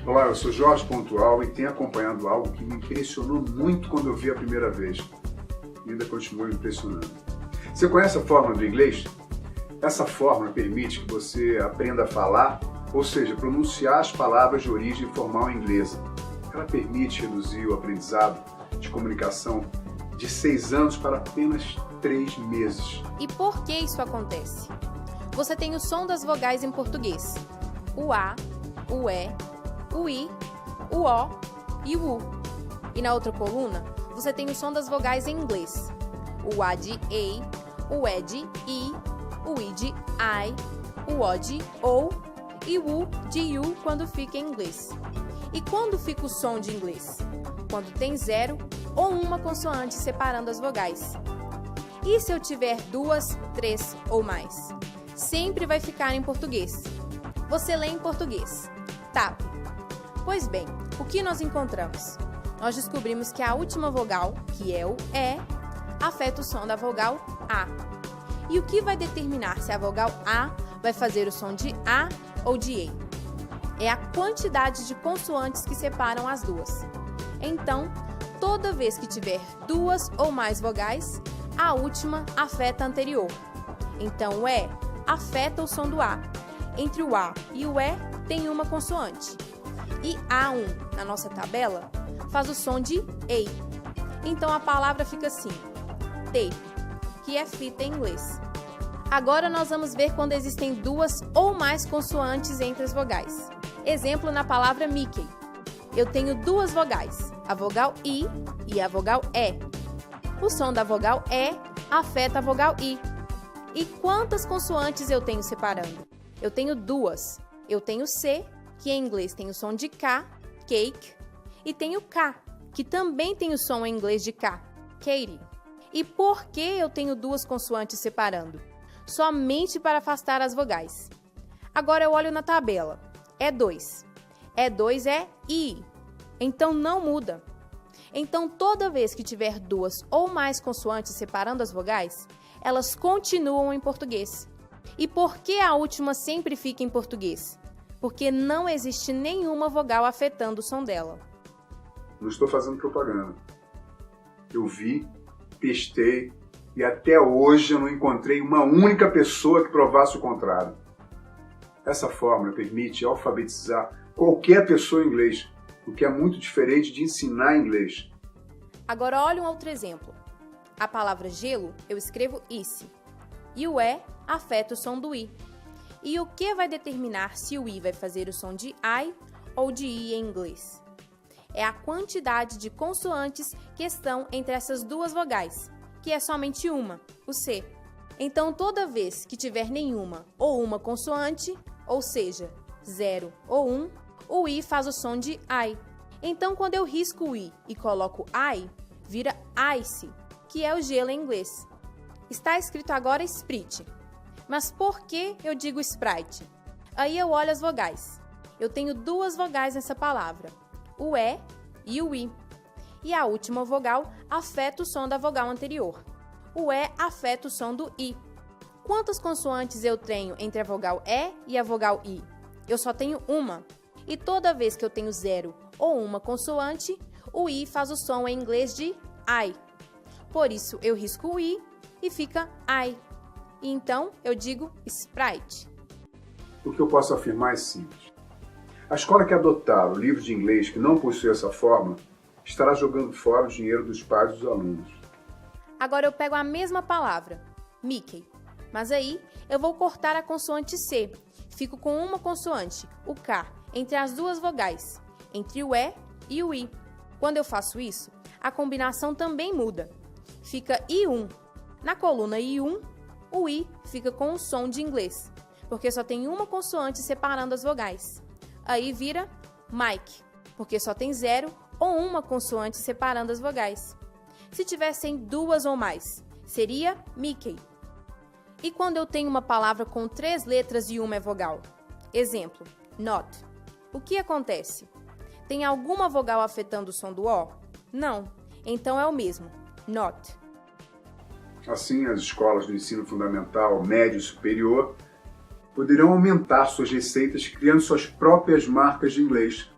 Olá, eu sou Jorge Pontual e tenho acompanhado algo que me impressionou muito quando eu vi a primeira vez. E ainda continua me impressionando. Você conhece a fórmula do inglês? Essa fórmula permite que você aprenda a falar, ou seja, pronunciar as palavras de origem formal inglesa. Ela permite reduzir o aprendizado de comunicação de 6 anos para apenas 3 meses. E por que isso acontece? Você tem o som das vogais em português. O A, o E, o I, o O e o U. E na outra coluna, você tem o som das vogais em inglês. O A de A, o E de I, o I de I, o O de O e o U de U quando fica em inglês. E quando fica o som de inglês? Quando tem 0 ou uma consoante separando as vogais. E se eu tiver 2, 3 ou mais? Sempre vai ficar em português. Você lê em português. TAP. Pois bem, o que nós encontramos? Nós descobrimos que a última vogal, que é o E, afeta o som da vogal A. E o que vai determinar se a vogal A vai fazer o som de A ou de E? É a quantidade de consoantes que separam as duas. Então, toda vez que tiver 2 ou mais vogais, a última afeta a anterior. Então, o E afeta o som do A. Entre o A e o E tem uma consoante. E A1, na nossa tabela, faz o som de EI. Então, a palavra fica assim, tape, que é fita em inglês. Agora, nós vamos ver quando existem 2 ou mais consoantes entre as vogais. Exemplo na palavra Mickey. Eu tenho 2 vogais, a vogal I e a vogal E. O som da vogal E afeta a vogal I. E quantas consoantes eu tenho separando? Eu tenho 2. Eu tenho C, que em inglês tem o som de K, cake, e tenho K, que também tem o som em inglês de K, Katie. E por que eu tenho 2 consoantes separando? Somente para afastar as vogais. Agora eu olho na tabela. E2. E2 é I, então não muda. Então, toda vez que tiver 2 ou mais consoantes separando as vogais, elas continuam em português. E por que a última sempre fica em português? Porque não existe nenhuma vogal afetando o som dela. Não estou fazendo propaganda. Eu vi, testei e até hoje eu não encontrei uma única pessoa que provasse o contrário. Essa fórmula permite alfabetizar qualquer pessoa em inglês, o que é muito diferente de ensinar inglês. Agora olha um outro exemplo. A palavra gelo eu escrevo ice. E o E afeta o som do I. E o que vai determinar se o I vai fazer o som de I ou de I em inglês? É a quantidade de consoantes que estão entre essas 2 vogais, que é somente uma, o C. Então, toda vez que tiver nenhuma ou uma consoante, ou seja, 0 ou 1, o I faz o som de I. Então, quando eu risco o I e coloco I, vira ice, que é o gelo em inglês. Está escrito agora Sprite. Mas por que eu digo Sprite? Aí eu olho as vogais. Eu tenho 2 vogais nessa palavra, o E e o I. E a última vogal afeta o som da vogal anterior. O E afeta o som do I. Quantas consoantes eu tenho entre a vogal E e a vogal I? Eu só tenho uma. E toda vez que eu tenho 0 ou uma consoante, o I faz o som em inglês de I. Por isso, eu risco o I e fica I. E então, eu digo Sprite. O que eu posso afirmar é simples. A escola que adotar o livro de inglês que não possui essa fórmula estará jogando fora o dinheiro dos pais dos alunos. Agora eu pego a mesma palavra, Mickey, mas aí eu vou cortar a consoante C. Fico com uma consoante, o K, entre as 2 vogais, entre o E e o I. Quando eu faço isso, a combinação também muda. Fica I1. Na coluna I1, o I fica com o som de inglês, porque só tem uma consoante separando as vogais. Aí vira Mike, porque só tem 0 ou uma consoante separando as vogais. Se tivessem 2 ou mais, seria Mickey. E quando eu tenho uma palavra com 3 letras e uma é vogal? Exemplo, not. O que acontece? Tem alguma vogal afetando o som do O? Não. Então é o mesmo, not. Assim, as escolas do ensino fundamental, médio e superior poderão aumentar suas receitas criando suas próprias marcas de inglês.